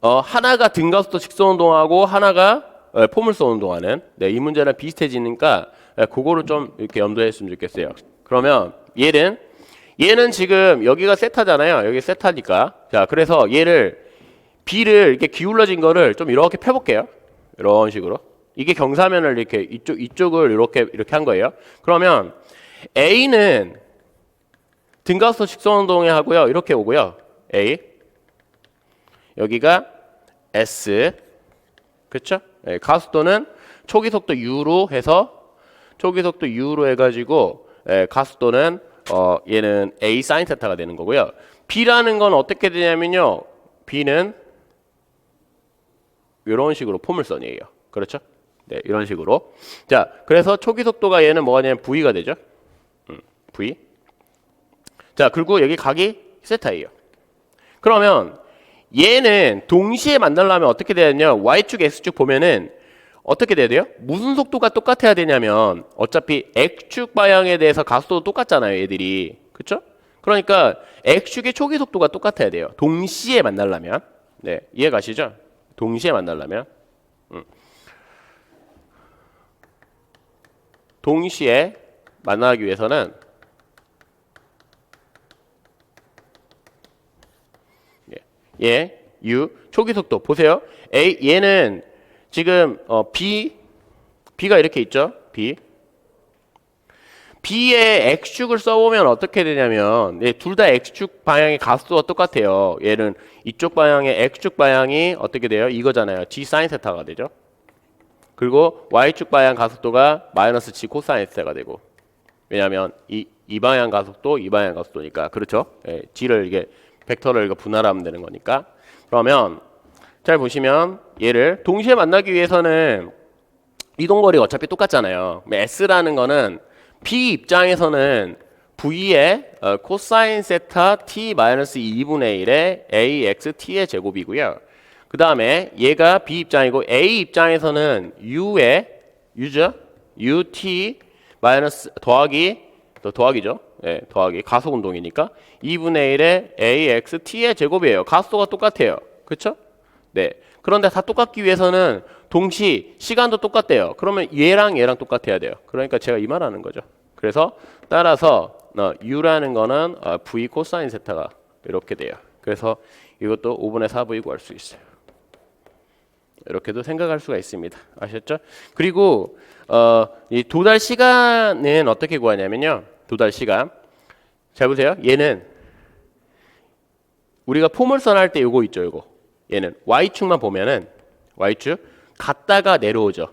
하나가 등가속도 직선운동하고 하나가 포물선 운동하는. 네, 이 문제랑 비슷해지니까 그거를 좀 이렇게 염두했으면 좋겠어요. 그러면 얘는 지금 여기가 세타잖아요. 여기 세타니까. 자, 그래서 B를 이렇게 기울어진 거를 좀 이렇게 펴볼게요. 이런 식으로. 이게 경사면을 이렇게 이쪽을 이렇게 한 거예요. 그러면 A는 등가속도 직선운동에 하고요. 이렇게 오고요. A. 여기가 S. 그렇죠? 네, 가속도는 초기 속도 U로 해가지고 가속도는 얘는 A 사인 세타가 되는 거고요. B라는 건 어떻게 되냐면요. B는 이런 식으로 포물선이에요. 그렇죠? 네, 이런 식으로. 자, 그래서 초기 속도가 얘는 뭐가 되냐면 V가 되죠. V. 자, 그리고 여기 각이 세타예요. 그러면 얘는 동시에 만나려면 어떻게 돼야 되냐? Y축, X축 보면은 어떻게 돼야 돼요? 무슨 속도가 똑같아야 되냐면 어차피 X축 방향에 대해서 가속도도 똑같잖아요, 얘들이. 그렇죠? 그러니까 X축의 초기 속도가 똑같아야 돼요. 동시에 만나려면. 네, 이해가시죠? 동시에 만나려면. 동시에 만나기 위해서는 U 초기 속도 보세요. 얘는 지금 B가 이렇게 있죠. B의 X축을 써보면 어떻게 되냐면 둘 다 X축 방향의 가속도가 똑같아요. 얘는 이쪽 방향의 X축 방향이 어떻게 돼요? 이거잖아요. G 사인 세타가 되죠. 그리고 Y축 방향 가속도가 마이너스 G 코사인 세타가 되고, 왜냐하면 이 방향 가속도, 이 방향 가속도니까. 그렇죠? G를 이게 벡터를 분할하면 되는 거니까. 그러면 잘 보시면 얘를 동시에 만나기 위해서는 이동거리가 어차피 똑같잖아요. S라는 거는 B 입장에서는 V의 코사인 세타 T-2분의 1의 AXT의 제곱이고요. 그 다음에 얘가 B 입장이고 A 입장에서는 U죠? UT 마이너스 더하기죠. 네, 더하기 가속 운동이니까 2분의 1의 AXT의 제곱이에요. 가속도가 똑같아요. 그렇죠? 네. 그런데 다 똑같기 위해서는 시간도 똑같대요. 그러면 얘랑 똑같아야 돼요. 그러니까 제가 이 말하는 거죠. 그래서 따라서 U라는 거는 V 코사인 세타가 이렇게 돼요. 그래서 이것도 5분의 4V 구할 수 있어요. 이렇게도 생각할 수가 있습니다. 아셨죠? 그리고 이 도달 시간은 어떻게 구하냐면요. 도달 시간. 잘 보세요. 얘는 우리가 포물선 할 때 요거 있죠. 요거. 얘는 Y축만 보면은 Y축 갔다가 내려오죠.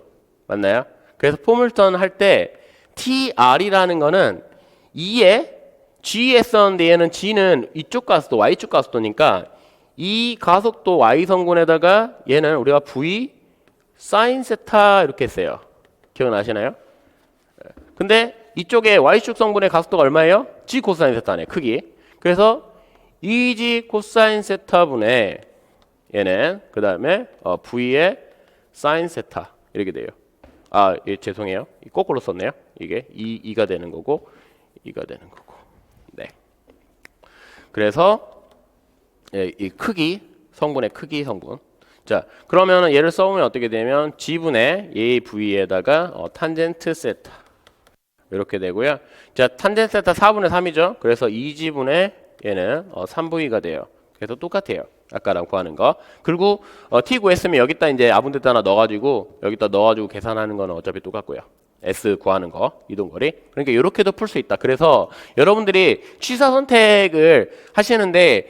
맞나요? 그래서 포물선 할 때 TR이라는 거는 2에 G였었는데 얘는 G는 이쪽 가속도 Y축 가속도니까 이 가속도 Y성분에다가 얘는 우리가 V 사인 세타 이렇게 했어요. 기억나시나요? 근데 이쪽에 Y축 성분의 가속도가 얼마예요? G 코사인 세타네, 크기. 그래서 2G 코사인 세타분의 얘는 그 다음에 V의 사인 세타 이렇게 돼요. 죄송해요. 거꾸로 썼네요. 이게 2가 되는 거고 2가 되는 거고. 네. 그래서 이 크기, 성분의 크기 성분. 자, 그러면은 얘를 써보면 어떻게 되면 G분의 A V에다가 탄젠트 세타 이렇게 되고요. 자, 탄젠트 세타 4분의 3이죠. 그래서 2G분의 얘는 3V가 돼요. 그래서 똑같아요. 아까랑 구하는 거. 그리고 t 구했으면 여기다 이제 아분데다 하나 넣어가지고 여기다 넣어가지고 계산하는 거는 어차피 똑같고요. s 구하는 거 이동거리. 그러니까 이렇게도 풀 수 있다. 그래서 여러분들이 취사 선택을 하시는데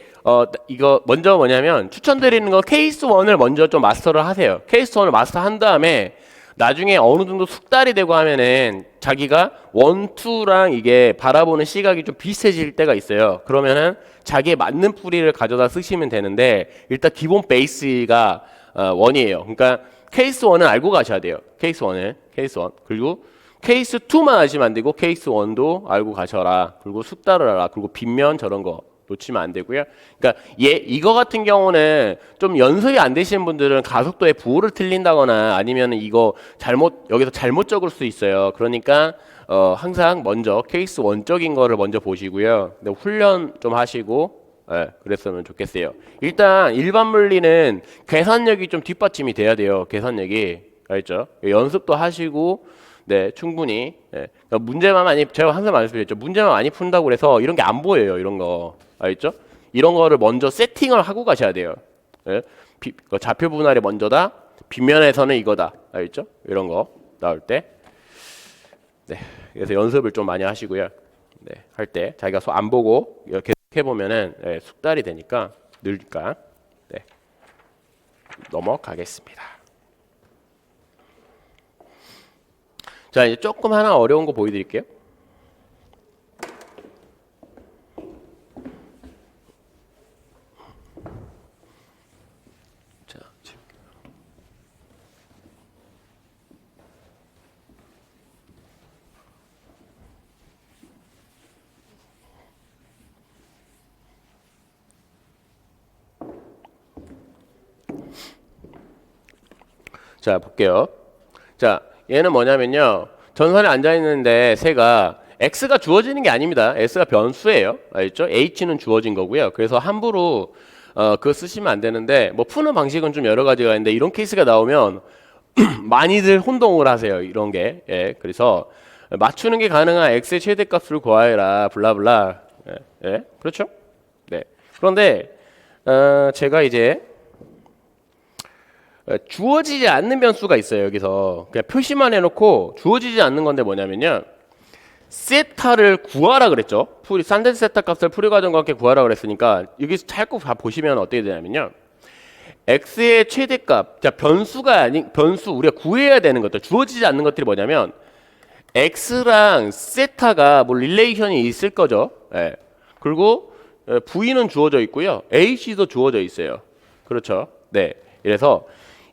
이거 먼저 뭐냐면 추천드리는 거 케이스 1을 먼저 좀 마스터를 하세요. 케이스 1을 마스터한 다음에 나중에 어느 정도 숙달이 되고 하면은 자기가 1, 2랑 이게 바라보는 시각이 좀 비슷해질 때가 있어요. 그러면은 자기에 맞는 풀이를 가져다 쓰시면 되는데 일단 기본 베이스가 1이에요. 그러니까 케이스 1은 알고 가셔야 돼요. 케이스 1은 케이스 1. 그리고 케이스 2만 하시면 안 되고 케이스 1도 알고 가셔라. 그리고 숙달을 하라. 그리고 빗면 저런 거 놓치면 안 되고요. 그러니까 이거 같은 경우는 좀 연습이 안 되시는 분들은 가속도의 부호를 틀린다거나 아니면 이거 여기서 잘못 적을 수 있어요. 그러니까 항상 먼저 케이스 1적인 거를 먼저 보시고요. 근데 훈련 좀 하시고 그랬으면 좋겠어요. 일단 일반 물리는 계산력이 좀 뒷받침이 돼야 돼요. 계산력이. 알죠? 연습도 하시고 네, 충분히. 그러니까 문제만 많이 제가 항상 말씀드렸죠. 문제만 많이 푼다고 그래서 이런 게 안 보여요. 이런 거. 알죠? 이런 거를 먼저 세팅을 하고 가셔야 돼요. 좌표 분할이 먼저다. 빗면에서는 이거다. 알죠? 이런 거 나올 때. 네. 그래서 연습을 좀 많이 하시고요. 네. 할 때 자기가 안 보고 계속 해 보면은 숙달이 되니까 늘니까. 네. 넘어가겠습니다. 자, 이제 조금 하나 어려운 거 보여드릴게요. 자, 자, 볼게요. 자, 얘는 뭐냐면요. 전선에 앉아 있는데 새가 x가 주어지는 게 아닙니다. s가 변수예요. 알죠? h는 주어진 거고요. 그래서 함부로 그거 쓰시면 안 되는데 뭐 푸는 방식은 좀 여러 가지가 있는데 이런 케이스가 나오면 많이들 혼동을 하세요. 이런 게. 예. 그래서 맞추는 게 가능한 x의 최대값을 구하여라. 블라블라. 예. 그렇죠? 네. 그런데 제가 이제 주어지지 않는 변수가 있어요. 여기서 그냥 표시만 해놓고 주어지지 않는 건데 뭐냐면요. 세타를 구하라 그랬죠. 산덴 세타 값을 풀이 과정과 함께 구하라 그랬으니까 여기서 자꾸 보시면 어떻게 되냐면요. x의 최대값, 자 변수가 아닌 변수 우리가 구해야 되는 것들, 주어지지 않는 것들이 뭐냐면 x랑 세타가 뭐 릴레이션이 있을 거죠. 예. 그리고 v는 주어져 있고요. h도 주어져 있어요. 그렇죠. 네. 이래서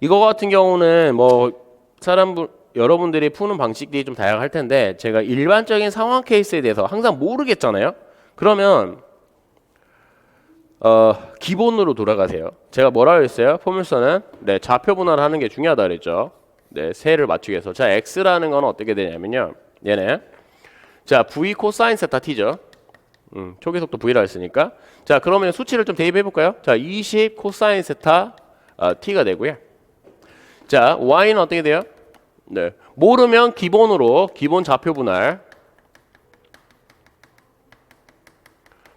이거 같은 경우는 뭐 여러분들이 푸는 방식들이 좀 다양할 텐데 제가 일반적인 상황 케이스에 대해서 항상 모르겠잖아요. 그러면 기본으로 돌아가세요. 제가 뭐라 그랬어요? 포뮬서는 네, 좌표 분할하는 게 중요하다 그랬죠. 네, 세를 맞추기 위해서. 자, x라는 건 어떻게 되냐면요. 얘네. 자, v 코사인 세타 t죠. 초계속도 v라 했으니까. 자, 그러면 수치를 좀 대입해 볼까요? 자, 20 코사인 세타 t가 되고요. 자, y는 어떻게 돼요? 네. 모르면 기본으로 기본 좌표 분할.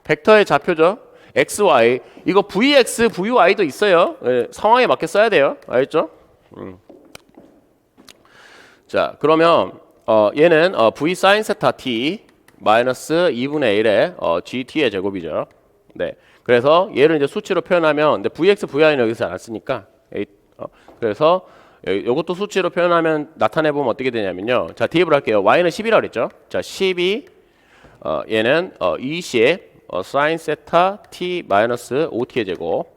벡터의 좌표죠. xy. 이거 vx, vy도 있어요. 네, 상황에 맞게 써야 돼요. 알겠죠? 자, 그러면 얘는 v sin 세타 t 마이너스 2분의 1의 gt의 제곱이죠. 네. 그래서 얘를 이제 수치로 표현하면 근데 vx, vy는 여기서 안 쓰니까 그래서 이것도 수치로 표현하면 나타내 보면 어떻게 되냐면요. 자, 대입을 할게요. y는 10이라고 그랬죠. 자, 12 얘는 20 sin 세타 t 마이너스 5t의 제곱.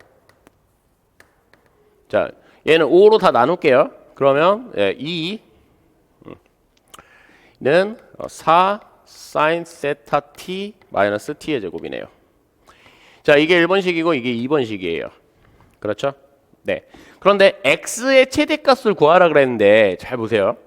자, 얘는 5로 다 나눌게요. 그러면 2는 4 sin 세타 t 마이너스 t의 제곱이네요. 자, 이게 1번식이고 이게 2번식이에요. 그렇죠? 네. 그런데 x의 최대값을 구하라 그랬는데 잘 보세요.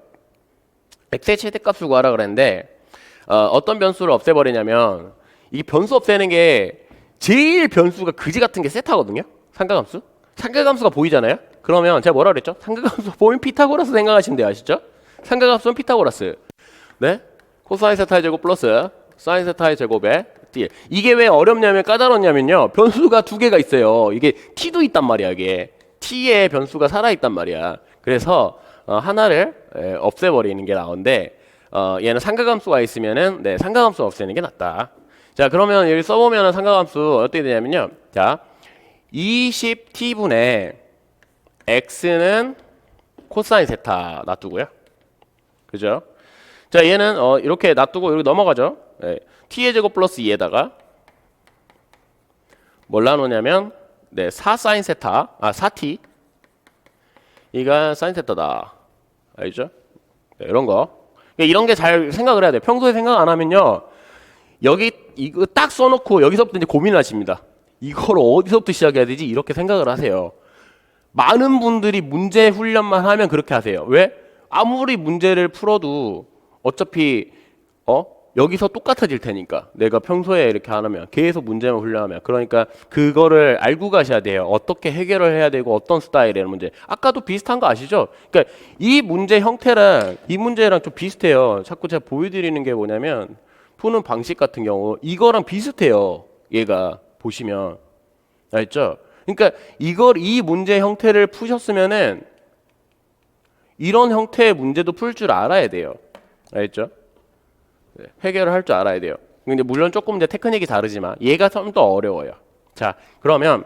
x의 최대값을 구하라 그랬는데 어떤 변수를 없애버리냐면 이 변수 없애는 게 제일 변수가 그지 같은 게 세타거든요. 삼각함수. 삼각함수가 보이잖아요. 그러면 제가 뭐라 그랬죠? 삼각함수 보면 피타고라스 생각하시면 돼요. 아시죠? 삼각함수는 피타고라스. 네? 코사인 세타의 제곱 플러스 사인 세타의 제곱에 400t. 이게 왜 어렵냐면 까다롭냐면요. 변수가 두 개가 있어요. 이게 t도 있단 말이야. 이게 t의 변수가 살아있단 말이야. 그래서 하나를 없애버리는 게 나은데 얘는 삼각함수가 있으면은 네, 삼각함수 없애는 게 낫다. 자, 그러면 여기 써보면은 삼각함수 어떻게 되냐면요. 자, 20t분의 x는 코사인 세타 놔두고요. 그죠? 자, 얘는 이렇게 놔두고 여기 넘어가죠. 네, t의 제곱 플러스 2에다가 뭘 나누냐면 네, 4사인 세타, 4t 이가 사인 세타다. 알죠? 네, 이런 거. 이런 게 잘 생각을 해야 돼요. 평소에 생각 안 하면요. 여기 이거 딱 써놓고 여기서부터 이제 고민하십니다. 이걸 어디서부터 시작해야 되지? 이렇게 생각을 하세요. 많은 분들이 문제 훈련만 하면 그렇게 하세요. 왜? 아무리 문제를 풀어도 어차피 여기서 똑같아질 테니까. 내가 평소에 이렇게 안 하면 계속 문제만 훈련하면. 그러니까 그거를 알고 가셔야 돼요. 어떻게 해결을 해야 되고 어떤 스타일의 문제. 아까도 비슷한 거 아시죠? 그러니까 이 문제 형태랑 이 문제랑 좀 비슷해요. 자꾸 제가 보여드리는 게 뭐냐면 푸는 방식 같은 경우 이거랑 비슷해요. 얘가 보시면 알죠? 그러니까 이 문제 형태를 푸셨으면은 이런 형태의 문제도 풀 줄 알아야 돼요. 알죠? 네, 해결을 할 줄 알아야 돼요. 근데 물론 조금 이제 테크닉이 다르지만 얘가 좀 더 어려워요. 자, 그러면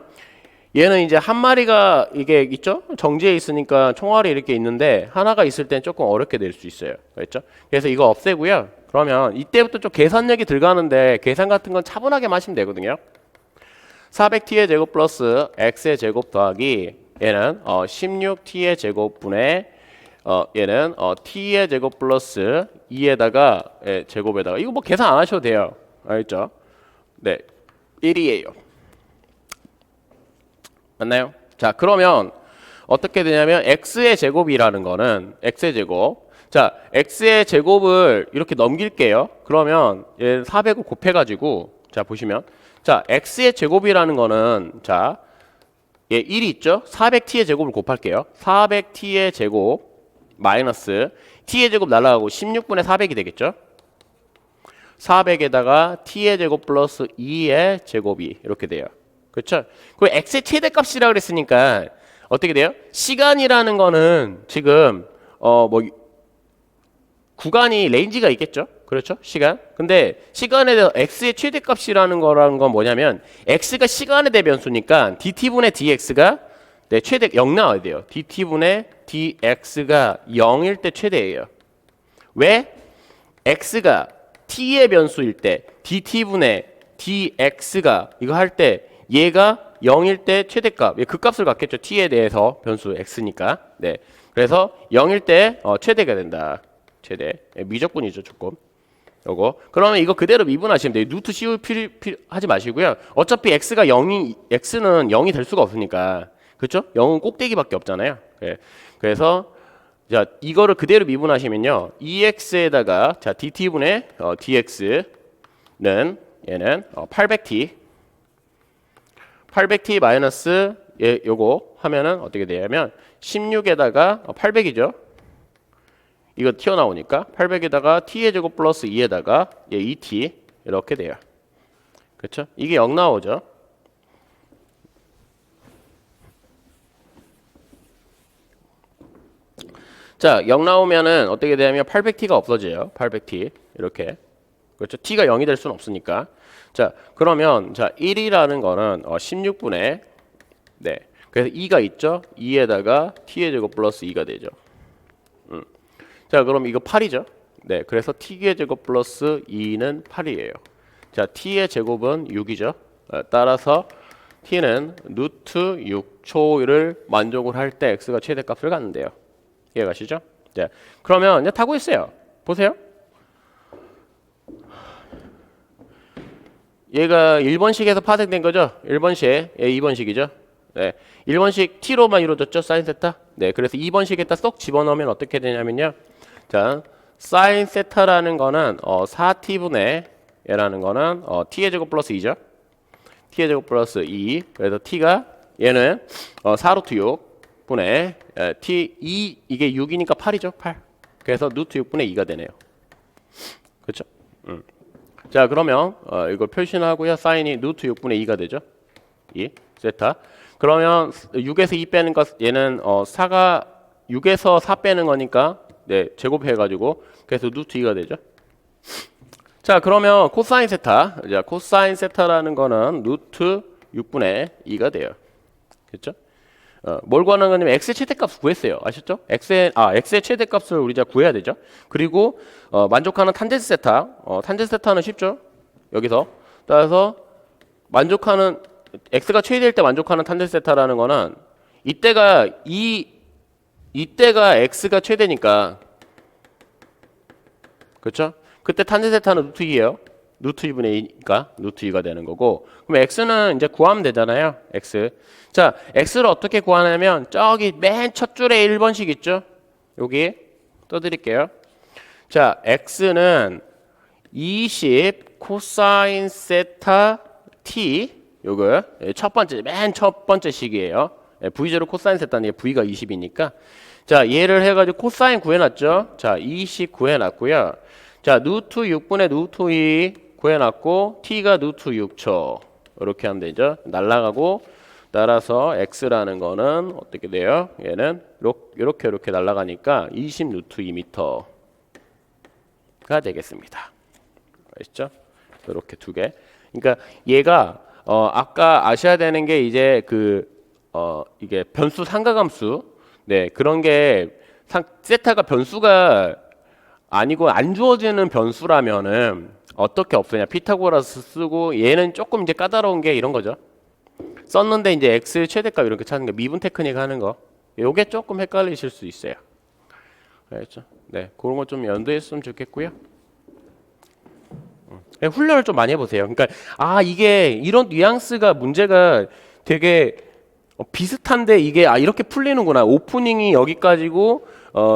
얘는 이제 한 마리가 이게 있죠? 정지해 있으니까 총알이 이렇게 있는데 하나가 있을 땐 조금 어렵게 될 수 있어요. 그렇죠? 그래서 이거 없애고요. 그러면 이때부터 좀 계산력이 들어가는데 계산 같은 건 차분하게 마시면 되거든요. 400t의 제곱 플러스 x의 제곱 더하기 얘는 16t의 제곱분의 얘는 t의 제곱 플러스 2에다가 제곱에다가 이거 뭐 계산 안 하셔도 돼요. 알겠죠? 네, 1이에요. 맞나요? 자, 그러면 어떻게 되냐면 x의 제곱이라는 거는 x의 제곱. 자, x의 제곱을 이렇게 넘길게요. 그러면 얘 400을 곱해가지고 자 보시면 자 x의 제곱이라는 거는 자 얘 1이 있죠? 400t의 제곱을 곱할게요. 400t의 제곱 마이너스 t의 제곱 날라가고 16분의 400이 되겠죠? 400에다가 t의 제곱 플러스 2의 제곱이 이렇게 돼요. 그렇죠? 그 x의 최대값이라 그랬으니까 어떻게 돼요? 시간이라는 거는 지금 뭐 구간이 레인지가 있겠죠? 그렇죠? 시간. 근데 시간에 대해서 x의 최대값이라는 거라는 건 뭐냐면 x가 시간에 대한 변수니까 dt분의 dx가 네, 최대 0 나와야 돼요. dt분의 dx가 0일 때 최대예요. 왜? x가 t의 변수일 때 dt분의 dx가 이거 할 때 얘가 0일 때 최대값, 그 값을 갖겠죠. t에 대해서 변수 x니까. 네. 그래서 0일 때 최대가 된다. 최대. 미적분이죠, 조금. 요거. 그러면 이거 그대로 미분하시면 돼요. 루트 씌울 필요 하지 마시고요. 어차피 x는 0이 될 수가 없으니까. 그렇죠? 0은 꼭대기밖에 없잖아요. 네. 그래서 자, 이거를 그대로 미분하시면요. 2x에다가 자, dt분의 dx는 얘는 800t 800t 마이너스 요거 하면은 어떻게 되냐면 16에다가 800이죠. 이거 튀어나오니까 800에다가 t의 제곱 플러스 2에다가 2t 이렇게 돼요. 그렇죠? 이게 0 나오죠. 자, 0 나오면은 어떻게 되냐면 800t가 없어져요. 800t 이렇게. 그렇죠? t가 0이 될 수는 없으니까. 자, 그러면 자 1이라는 거는 16분의 네. 그래서 2가 있죠. 2에다가 t의 제곱 플러스 2가 되죠. 자, 그럼 이거 8이죠. 네. 그래서 t의 제곱 플러스 2는 8이에요. 자, t의 제곱은 6이죠. 따라서 t는 루트 6초를 만족을 할 때 x가 최대값을 갖는데요. 이해가시죠? 자, 그러면 이제 다 구했어요. 보세요. 얘가 1번식에서 파생된 거죠? 1번식, 얘 2번식이죠? 네. 1번식 t로만 이루어졌죠? 사인 세타? 네. 그래서 2번식에다 쏙 집어넣으면 어떻게 되냐면요. 자, 사인 세타라는 거는 4t분의 얘라는 거는 t의 제곱 플러스 2죠? t의 제곱 플러스 2. 그래서 t가 얘는 4루트 6분의 t 2 이게 6이니까 8이죠? 8. 그래서 루트 6분의 2가 되네요. 그렇죠? 자, 그러면 이걸 표시는 하고요. 사인이 루트 6분의 2가 되죠. 2 세타. 그러면 6에서 2 빼는 것 얘는 4가 6에서 4 빼는 거니까 네, 제곱해 가지고 그래서 루트 2가 되죠. 자, 그러면 코사인 세타. 자, 코사인 세타라는 거는 루트 6분의 2가 돼요. 그렇죠? 뭘 구하는 거냐면 x의 최대값을 구했어요. 아셨죠? x의 최대값을 우리가 구해야 되죠. 그리고 만족하는 탄젠트 세타. 탄젠트 세타는 쉽죠? 여기서 따라서 만족하는 x가 최대일 때 만족하는 탄젠트 세타라는 거는 이때가 x가 최대니까 그렇죠? 그때 탄젠트 세타는 루트 2예요. 루트 2분의 2니까 루트 2가 되는 거고 그럼 x는 이제 구하면 되잖아요. x. 자, x를 어떻게 구하냐면 저기 맨 첫 줄에 1번씩 있죠? 여기 떠드릴게요. 자, x는 20 코사인 세타 t 요거 첫 번째 맨 첫 번째 식이에요. v0 코사인 세타는 v가 20이니까 자, 얘를 해가지고 코사인 구해놨죠? 자, 20 구해놨고요. 자, 루트 6분의 루트 2 구해놨고 t가 루트 6초 이렇게 하면 되죠. 날라가고 따라서 x라는 거는 어떻게 돼요? 얘는 이렇게 날라가니까 20 루트 2m가 되겠습니다. 아시죠? 이렇게 두 개. 그러니까 얘가 아까 아셔야 되는 게 이제 이게 변수 상가함수 네 그런 게 세타가 변수가 아니고 안 주어지는 변수라면은 어떻게 없애냐 피타고라스 쓰고 얘는 조금 이제 까다로운 게 이런 거죠. 썼는데 이제 x 최대값 이렇게 찾는 거 미분 테크닉 하는 거 요게 조금 헷갈리실 수 있어요. 알겠죠? 네 그런 거 좀 연두했으면 좋겠고요. 네, 훈련을 좀 많이 해보세요. 그러니까 이게 이런 뉘앙스가 문제가 되게 비슷한데 이게 이렇게 풀리는구나. 오프닝이 여기까지고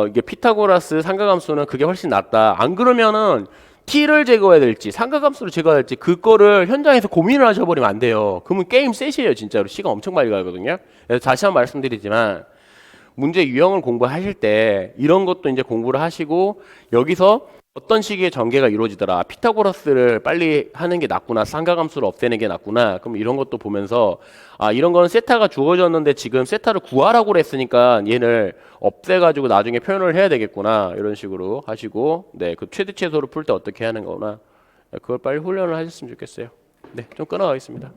이게 피타고라스 삼각함수는 그게 훨씬 낫다. 안 그러면은 t를 제거해야 될지 삼각함수를 제거해야 될지 그거를 현장에서 고민을 하셔버리면 안 돼요. 그러면 게임 셋이에요. 진짜로 시간 엄청 많이 가거든요. 그래서 다시 한번 말씀드리지만 문제 유형을 공부하실 때 이런 것도 이제 공부를 하시고 여기서 어떤 식의 전개가 이루어지더라. 피타고라스를 빨리 하는 게 낫구나. 삼각함수를 없애는 게 낫구나. 그럼 이런 것도 보면서 이런 거는 세타가 주어졌는데 지금 세타를 구하라고 그랬으니까 얘를 없애가지고 나중에 표현을 해야 되겠구나. 이런 식으로 하시고 네, 그 최대 최소를 풀 때 어떻게 하는 거나 그걸 빨리 훈련을 하셨으면 좋겠어요. 네, 좀 끊어가겠습니다.